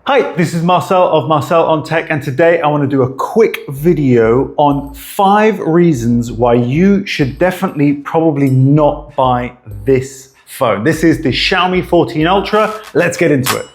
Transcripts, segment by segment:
Hi, this is Marcel of Marcel on Tech, and today I want to do a quick video on 5 reasons why you should definitely probably not buy this phone. This is the Xiaomi 14 Ultra. Let's get into it.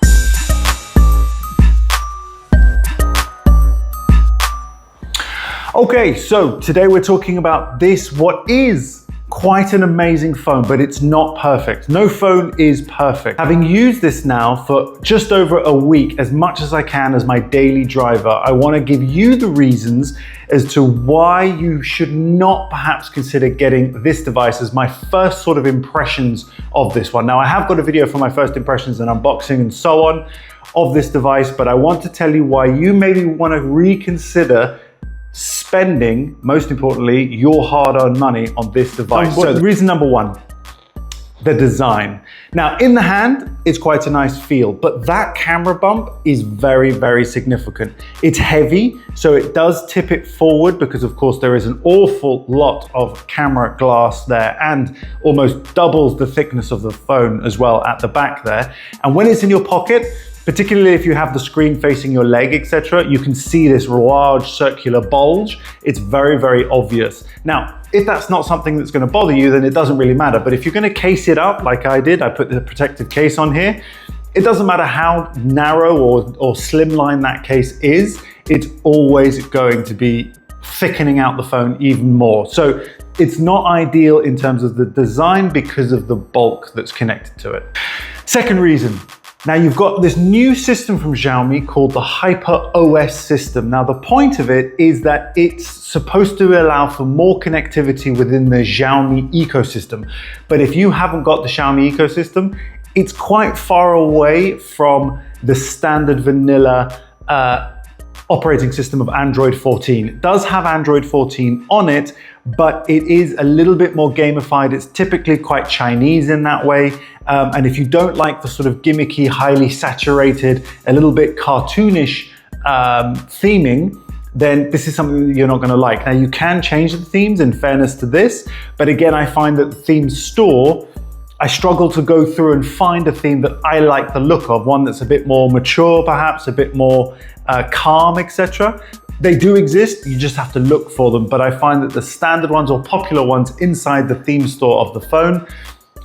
Okay, so today we're talking about this, what is quite an amazing phone, but it's not perfect. No phone is perfect. Having used this now for just over a week, as much as I can as my daily driver, I want to give you the reasons as to why you should not perhaps consider getting this device as my first sort of impressions of this one. Now, I have got a video for my first impressions and unboxing and so on of this device, but I want to tell you why you maybe want to reconsider spending, most importantly, your hard-earned money on this device. So reason number 1, the design. Now, in the hand, it's quite a nice feel, but that camera bump is very, very significant. It's heavy, so it does tip it forward because, of course, there is an awful lot of camera glass there and almost doubles the thickness of the phone as well at the back there. And when it's in your pocket, particularly if you have the screen facing your leg, etc., you can see this large circular bulge. It's very, very obvious. Now, if that's not something that's going to bother you, then it doesn't really matter. But if you're going to case it up like I did, I put the protective case on here, it doesn't matter how narrow or slimline that case is, it's always going to be thickening out the phone even more. So it's not ideal in terms of the design because of the bulk that's connected to it. Second reason. Now, you've got this new system from Xiaomi called the Hyper OS system. Now, the point of it is that it's supposed to allow for more connectivity within the Xiaomi ecosystem. But if you haven't got the Xiaomi ecosystem, it's quite far away from the standard vanilla operating system of Android 14. It does have Android 14 on it, but it is a little bit more gamified. It's typically quite Chinese in that way. And if you don't like the sort of gimmicky, highly saturated, a little bit cartoonish theming, then this is something that you're not gonna like. Now, you can change the themes in fairness to this, but again, I find that the theme store, I struggle to go through and find a theme that I like the look of, one that's a bit more mature, perhaps a bit more calm, etc. They do exist, you just have to look for them, but I find that the standard ones or popular ones inside the theme store of the phone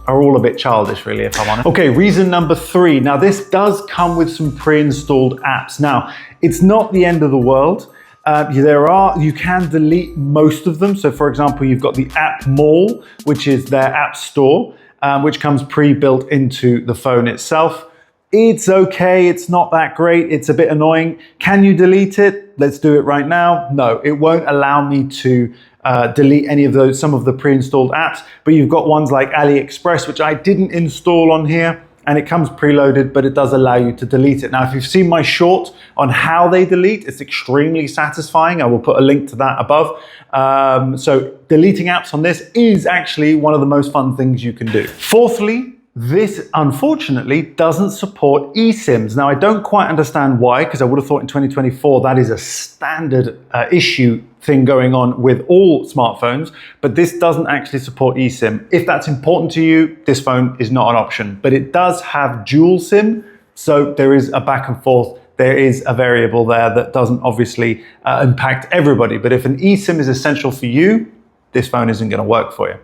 are all a bit childish, really, if I'm honest. Okay, reason number 3. Now, this does come with some pre-installed apps. Now, it's not the end of the world. You can delete most of them. So, for example, you've got the App Mall, which is their app store, which comes pre-built into the phone itself. It's okay, it's not that great, it's a bit annoying. Can you delete it? Let's do it right now. No, it won't allow me to delete any of those, some of the pre-installed apps, but you've got ones like AliExpress, which I didn't install on here, and it comes preloaded, but it does allow you to delete it. Now, if you've seen my short on how they delete, it's extremely satisfying. I will put a link to that above. So deleting apps on this is actually one of the most fun things you can do. Fourthly, this unfortunately doesn't support eSIMs. Now, I don't quite understand why, because I would have thought in 2024 that is a standard issue thing going on with all smartphones, but this doesn't actually support eSIM. If that's important to you, this phone is not an option, but it does have dual SIM, so there is a back and forth. There is a variable there that doesn't obviously impact everybody, but if an eSIM is essential for you, this phone isn't going to work for you.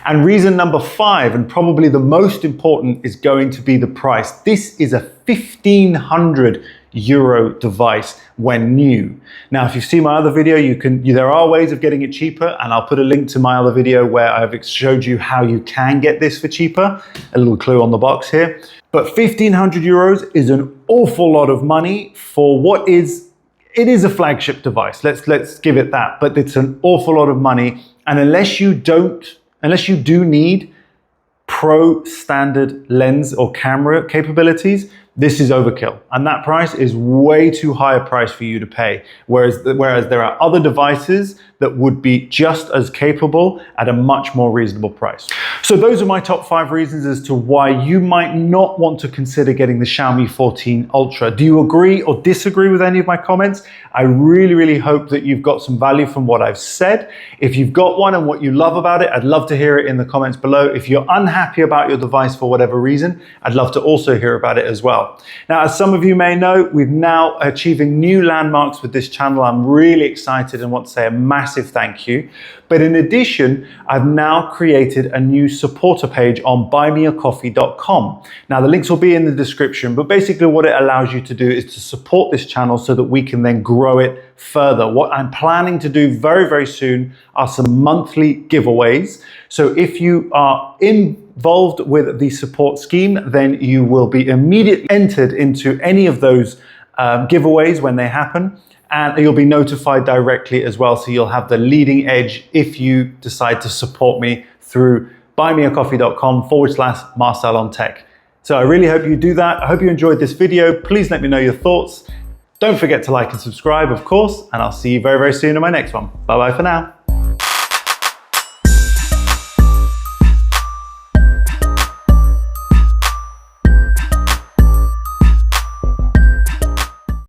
And reason number 5, and probably the most important, is going to be the price. This is a €1,500 device when new. Now, if you've seen my other video, there are ways of getting it cheaper, and I'll put a link to my other video where I've showed you how you can get this for cheaper. A little clue on the box here. But €1,500 is an awful lot of money for what is, it is a flagship device. Let's give it that, but it's an awful lot of money. And unless you do need pro standard lens or camera capabilities, this is overkill. And that price is way too high a price for you to pay. Whereas there are other devices that would be just as capable at a much more reasonable price. So those are my top 5 reasons as to why you might not want to consider getting the Xiaomi 14 Ultra. Do you agree or disagree with any of my comments? I really, really hope that you've got some value from what I've said. If you've got one and what you love about it, I'd love to hear it in the comments below. If you're unhappy about your device for whatever reason, I'd love to also hear about it as well. well. Now, as some of you may know, we're now achieving new landmarks with this channel. I'm really excited and want to say a massive thank you. But in addition, I've now created a new supporter page on buymeacoffee.com. Now, the links will be in the description, but basically what it allows you to do is to support this channel so that we can then grow it further. What I'm planning to do very, very soon are some monthly giveaways. So if you are involved with the support scheme, then you will be immediately entered into any of those giveaways when they happen. And you'll be notified directly as well. So you'll have the leading edge if you decide to support me through buymeacoffee.com/Marcel on Tech. So I really hope you do that. I hope you enjoyed this video. Please let me know your thoughts. Don't forget to like and subscribe, of course, and I'll see you very, very soon in my next one. Bye-bye for now.